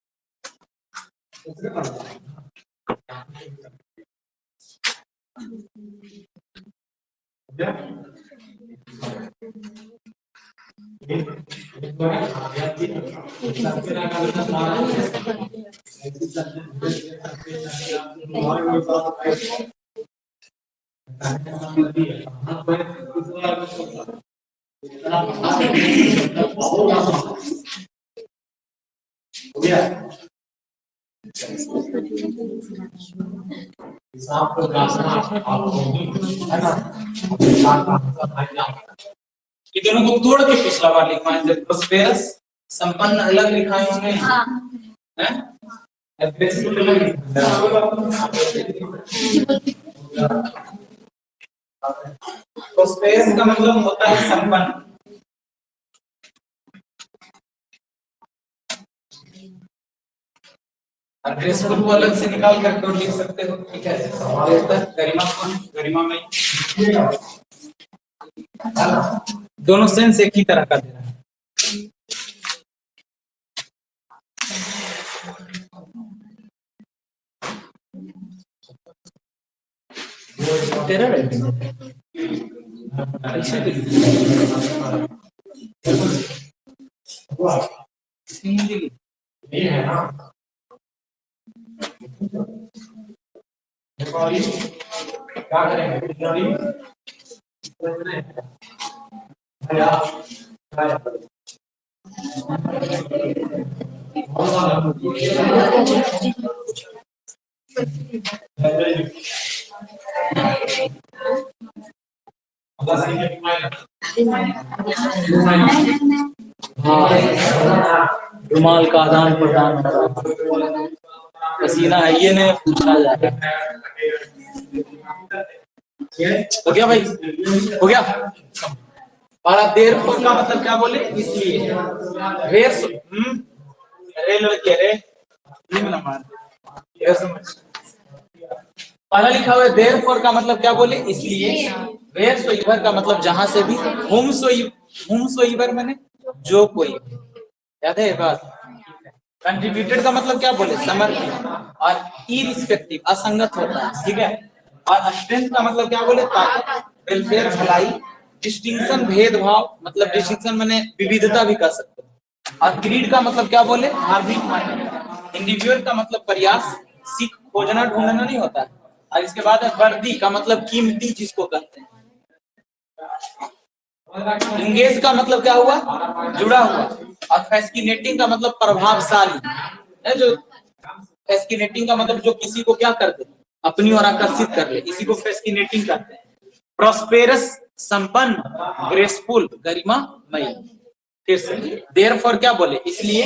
ये दोनों को तोड़ के पिछला बार लिखा है, जब प्रोस्पेरस संपन्न अलग लिखाए होंगे, हैं? प्रोस्पेरस का मतलब होता है संपन्न। अग्रेसफुल को अलग से निकाल करके और लिख सकते हो, ठीक है। गरिमा कौन? गरिमा में दोनों सेंस एक ही तरह का दे रहा है। तेरा ये है ना, क्या करेंगे? रुमाल का आदान प्रदान, पसीना है ये नहीं पूछा जाए। हो गया भाई, हो गया। और आप देर का मतलब क्या बोले? इसलिए अरे लड़के रे पहला लिखा हुआ है देर फोर का मतलब क्या बोले? इसलिए। वेयर सो इवर का मतलब जहां से भी। होम सो इवर मैंने जो कोई, याद है ये बात। कंट्रीब्यूटेड का मतलब क्या बोले? समर्पित। और इरिस्पेक्टिव असंगत होता है, ठीक है। और स्ट्रेंथ का मतलब क्या बोले? ताकत, वेलफेयर भलाई, डिस्टिंक्शन भेदभाव, मतलब डिस्टिंक्शन माने विविधता भी कह सकते हो। और क्रीड का मतलब क्या बोले? धार्मिक। इंडिविजुअल का मतलब प्रयास, सीख, खोजना, ढूंढना नहीं होता है। और इसके बाद है वर्दी का मतलब कीमती चीज को कहते हैं। इंगेज का मतलब क्या हुआ? जुड़ा हुआ। और फैसिनेटिंग का मतलब प्रभावशाली है, जो फैसिनेटिंग का मतलब जो किसी को क्या कर दे, अपनी ओर आकर्षित कर ले, इसी को फैसिनेटिंग कहते हैं। प्रॉस्पेरस संपन्न, ग्रेसफुल गरिमामय। फिर से देयरफॉर क्या बोले, इसलिए,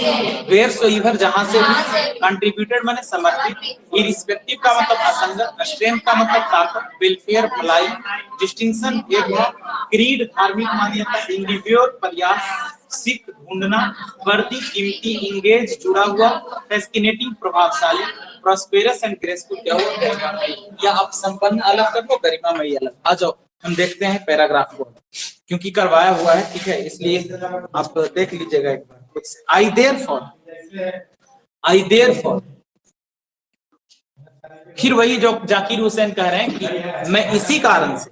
वेयरसोएवर जहां से भी, कंट्रीब्यूटेड माने समर्पित, इरिस्पेक्टिव का मतलब असंगत, स्ट्रेंथ का मतलब ताकत, वेलफेयर भलाई, डिस्टिंक्शन भेदभाव, क्रीड धार्मिक मान्यता, इंडिविजुअल प्रयास, सिख ढूंढना, वर्दी कीमती, इंगेज जुड़ा हुआ, फैसिनेटिंग प्रभावशाली, प्रॉस्पेरस एंड ग्रेसफुल क्या हुआ, या आप संपन्न अलग कर लो, गरिमामयी अलग। आ जाओ हम देखते हैं पैराग्राफ को, क्योंकि करवाया हुआ है, ठीक है, इसलिए आप देख लीजिएगा एक बार। आई देयरफॉर, फिर वही जो जाकिर हुसैन कह रहे हैं कि मैं इसी कारण से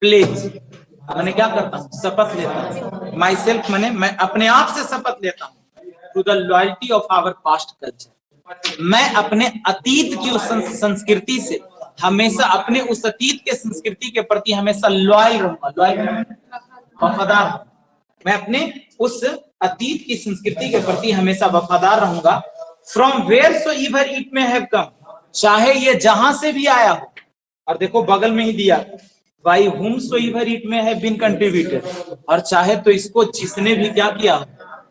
प्लेज मैंने क्या करता हूँ, शपथ लेता हूँ, माई सेल्फ मैंने मैं अपने आप से शपथ लेता हूँ, to the loyalty of our past culture, मैं अपने अतीत की उस संस्कृति से हमेशा, अपने उस अतीत के संस्कृति के प्रति हमेशा लॉयल रहूंगा, लॉयल वफादार, मैं अपने उस अतीत की संस्कृति के प्रति हमेशा वफादार रहूंगा। From where so ever it may have come, चाहे ये जहां से भी आया हो, और देखो बगल में ही दिया, बाई हुम so ever it may have been contributed, और चाहे तो इसको जिसने भी क्या किया,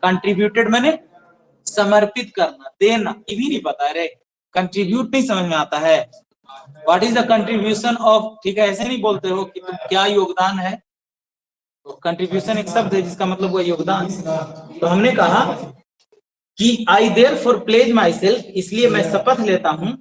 कंट्रीब्यूटेड मैंने समर्पित करना, देना, ये भी नहीं पता रे, कंट्रीब्यूट नहीं समझ में आता है, what is the contribution of, ठीक है, ऐसे नहीं बोलते हो कि तुम क्या योगदान है, तो कंट्रीब्यूशन एक शब्द है जिसका मतलब हुआ योगदान। तो हमने कहा कि I therefore pledge myself, इसलिए मैं शपथ लेता हूं,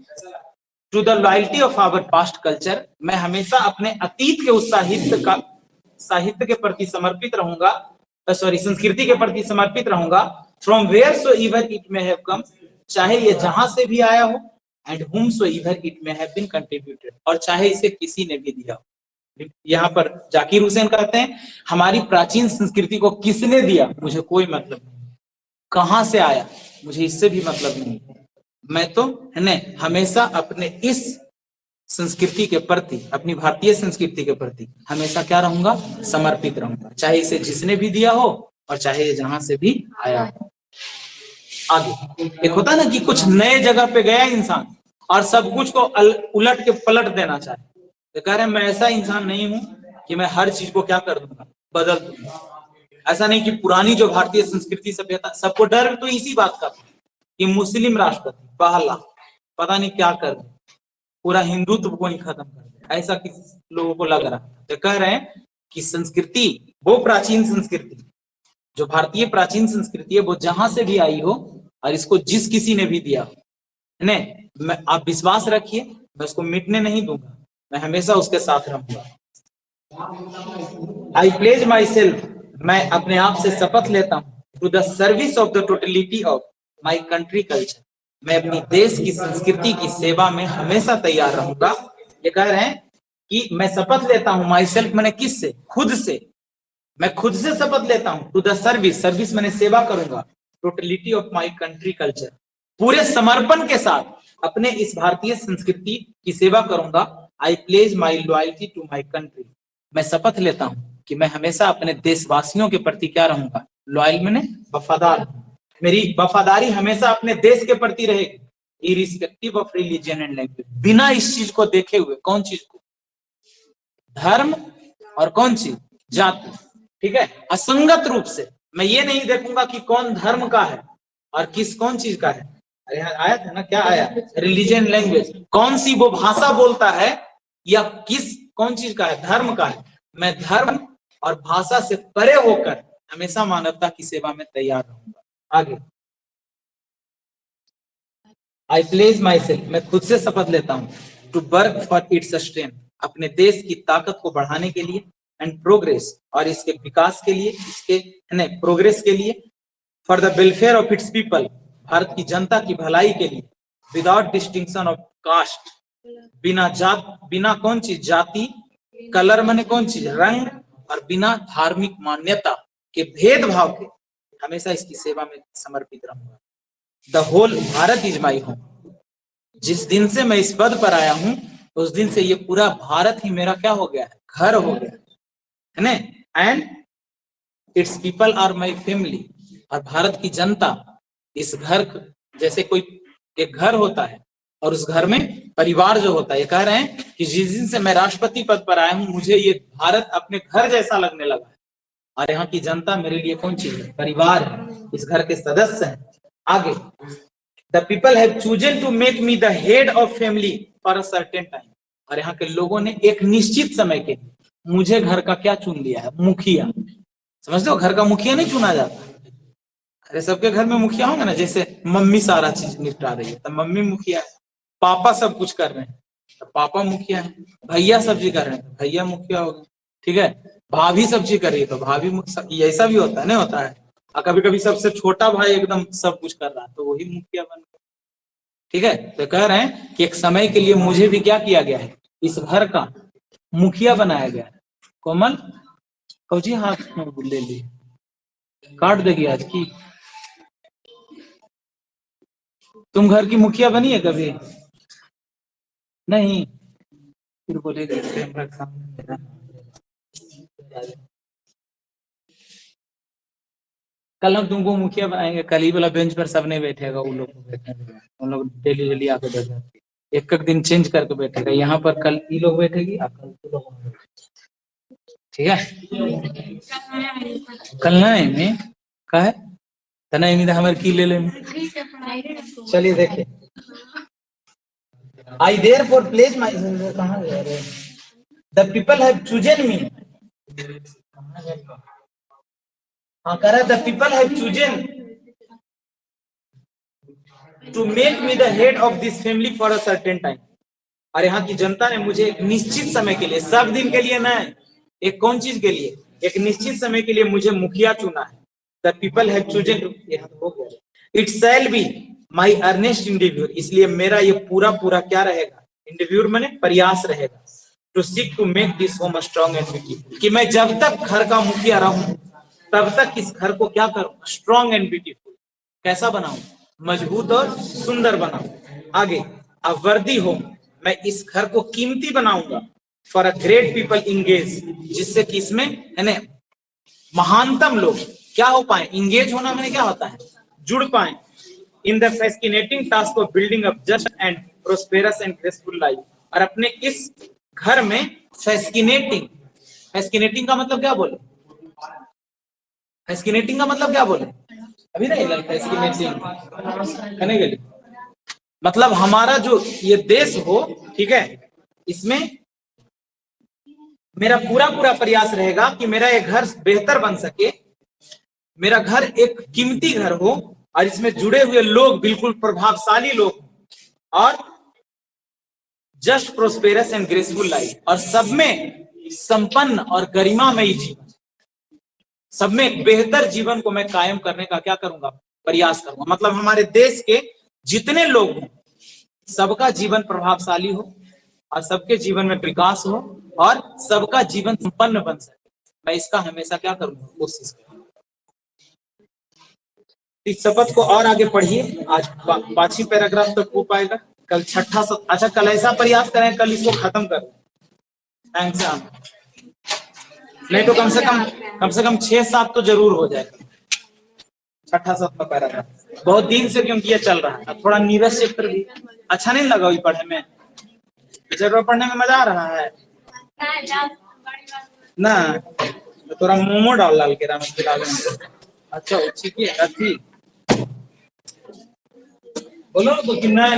to the loyalty of our past culture, मैं हमेशा अपने अतीत के उस साहित्य के प्रति समर्पित रहूंगा, सॉरी संस्कृति के प्रति समर्पित रहूंगा। From where so ever it may have come, चाहे ये जहां से भी आया हो, and whom so ever it may have been contributed, और चाहे इसे किसी ने भी दिया हो। यहाँ पर जाकिर हुसैन कहते हैं हमारी प्राचीन संस्कृति को किसने दिया मुझे कोई मतलब नहीं, कहां से आया मुझे इससे भी मतलब नहीं, मैं तो है ना हमेशा अपने इस संस्कृति के प्रति, अपनी भारतीय संस्कृति के प्रति हमेशा क्या रहूंगा, समर्पित रहूंगा, चाहे इसे जिसने भी दिया हो और चाहे ये जहां से भी आया हो। आगे एक होता है ना कि कुछ नए जगह पे गया इंसान और सब कुछ को उलट के पलट देना चाहे, तो कह रहे हैं मैं ऐसा इंसान नहीं हूं कि मैं हर चीज को क्या कर दूंगा, बदल दूंगा। ऐसा नहीं कि पुरानी जो भारतीय संस्कृति सभ्यता, सबको डर तो इसी बात का कि मुस्लिम राष्ट्रपति पहला पता नहीं क्या कर दे, पूरा हिंदुत्व को ही खत्म कर दे, ऐसा किसी लोगों को लग रहा है। तो कह रहे हैं कि संस्कृति, वो प्राचीन संस्कृति जो भारतीय प्राचीन संस्कृति है, वो जहां से भी आई हो और इसको जिस किसी ने भी दिया हो, मैं आप विश्वास रखिए मैं उसको मिटने नहीं दूंगा, मैं हमेशा उसके साथ रहूंगा। आई प्लेज माई सेल्फ, मैं अपने आप से शपथ लेता हूँ, to the service of the totality of my country culture, मैं अपनी देश की संस्कृति की सेवा में हमेशा तैयार रहूंगा। ये कह रहे हैं कि मैं शपथ लेता हूँ, माई सेल्फ मैंने किससे, खुद से, मैं खुद से शपथ लेता हूँ, टू द सर्विस, सर्विस मैंने सेवा करूंगा, totality of my country culture, पूरे समर्पण के साथ अपने इस भारतीय संस्कृति की सेवा करूंगा। I pledge my loyalty to my country, मैं शपथ लेता हूँ कि मैं हमेशा अपने देशवासियों के प्रति क्या रहूंगा, लॉयल मैंने वफादार, मेरी वफादारी हमेशा अपने देश के प्रति रहेगी, irrespective of religion and language, बिना इस चीज को देखे हुए, कौन चीज को, धर्म और कौन चीज, जाति, ठीक है, असंगत रूप से मैं ये नहीं देखूंगा कि कौन धर्म का है और किस कौन चीज का है। अरे आया था ना, क्या आया, रिलीजन लैंग्वेज, कौन सी वो भाषा बोलता है या किस कौन चीज का है, धर्म का है। मैं धर्म और भाषा से परे होकर हमेशा मानवता की सेवा में तैयार रहूंगा। आगे आई प्लेज माई सेल्फ, मैं खुद से शपथ लेता हूँ, to work for its strength, अपने देश की ताकत को बढ़ाने के लिए, एंड प्रोग्रेस, और इसके विकास के लिए, इसके प्रोग्रेस के लिए, for the welfare of its people, Bharat की जनता की भलाई के लिए, विदाउट डिस्टिंक्शन ऑफ कास्ट, बिना जात, बिना कौन चीज, जाति, कलर माने कौन चीज, रंग, और बिना धार्मिक मान्यता के भेदभाव के हमेशा इसकी सेवा में समर्पित रहूंगा। The whole Bharat is my home, जिस दिन से मैं इस पद पर आया हूं उस दिन से ये पूरा भारत ही मेरा क्या हो गया है, घर हो गया है ना, and its people are my family, और भारत की जनता इस घर, जैसे कोई एक घर होता है और उस घर में परिवार जो होता है। ये कह रहे हैं कि जिस दिन से मैं राष्ट्रपति पद पर आया हूं, मुझे ये भारत अपने घर जैसा लगने लगा है। और यहाँ की जनता मेरे लिए कौन चीज है? परिवार है, इस घर के सदस्य हैं। आगे, the people have chosen to make me the head of family for a certain time. और यहाँ के लोगों ने एक निश्चित समय के मुझे घर का क्या चुन लिया है? मुखिया। समझते हो, घर का मुखिया नहीं चुना जाता। अरे सबके घर में मुखिया होगा ना, जैसे मम्मी सारा चीज निपटा रही है तो मम्मी मुखिया है, पापा सब कुछ कर रहे हैं तो पापा मुखिया है, भैया सब्जी कर रहे हैं तो भैया मुखिया हो गए, ठीक है। भाभी सब्जी कर रही है तो भाभी, ऐसा भी होता है, नहीं होता है। और कभी कभी सबसे छोटा भाई एकदम सब कुछ कर रहा है तो वही मुखिया बन गया, ठीक है। तो कह रहे हैं कि एक समय के लिए मुझे भी क्या किया गया है? इस घर का मुखिया बनाया गया है। कोमल कौजी हाथ में ले ली, काट देगी आज की। तुम घर की मुखिया बनी है कभी? नहीं, फिर बोलेगी कल हम तुमको मुखिया बनाएंगे। कल ही वाला बेंच पर सब नहीं बैठेगा, उन लोग बैठेंगे, उन लोग डेली डेली आके बैठेंगे, एक एक दिन चेंज करके बैठेगा। यहाँ पर कल ये लोग बैठेगी और कल तू लोग, ठीक है। कल नहीं का है तो नहीं हमारे की ले लेंगे। चलिए देखिए, I therefore place my कहाँ गया रे? The people have chosen me. हाँ कह रहा है the people have chosen to make me the head of this family for a certain time. और यहाँ की जनता ने मुझे एक निश्चित समय के लिए, सब दिन के लिए नहीं, एक कौन चीज के लिए? एक निश्चित समय के लिए मुझे मुखिया चुना है। The people have chosen to, it shall be my earnest endeavor, इसलिए मेरा ये पूरा पूरा क्या रहेगा? इंडिव्यूर माने प्रयास रहेगा। To seek to make this home strong and beautiful, कि मैं जब तक घर का मुखिया रहूं तब तक इस घर को क्या करूं? Strong and beautiful. कैसा बनाऊं? मजबूत और सुंदर बनाऊं। आगे, अ वर्दी होम, मैं इस घर को कीमती बनाऊंगा। For a great people engage, जिससे कि इसमें है महानतम लोग क्या हो पाए? इंगेज होना मैंने क्या होता है? जुड़ पाए। In the fascinating task of building up just and prosperous and graceful life. और अपने इस घर में फैसिनेटिंग, फैसिनेटिंग का मतलब क्या बोले? फैसिनेटिंग का मतलब क्या बोले? अभी नहीं लगा फैसिनेटिंग करने के लिए मतलब हमारा जो ये देश हो, ठीक है, इसमें मेरा पूरा पूरा प्रयास रहेगा कि मेरा ये घर बेहतर बन सके, मेरा घर एक कीमती घर हो और इसमें जुड़े हुए लोग बिल्कुल प्रभावशाली लोग और just prosperous and graceful life, और सब में संपन्न और गरिमामयी जीवन, सब में एक बेहतर जीवन को मैं कायम करने का क्या करूंगा? प्रयास करूंगा। मतलब हमारे देश के जितने लोग हों सबका जीवन प्रभावशाली हो और सबके जीवन में विकास हो और सबका जीवन संपन्न बन सके, मैं इसका हमेशा क्या करूंगा? कोशिश करूंगा। इस शपथ को और आगे पढ़िए, आज 5वीं पैराग्राफ तक हो पाएगा, कल 6ठा। अच्छा, कल ऐसा प्रयास करें कल इसको खत्म कर एग्जाम, नहीं तो कम से कम 6-7 तो जरूर हो जाएगा। 6ठा-7वां पैराग्राफ बहुत दिन से, क्योंकि ये चल रहा है। थोड़ा नीरज चैप्टर भी अच्छा नहीं लगा वही पढ़ने में, चैप्टर पढ़ने में मजा आ रहा है ना? तो थोड़ा मोमो डाल के राम अच्छा ठीक है, बोलो तो कि नहीं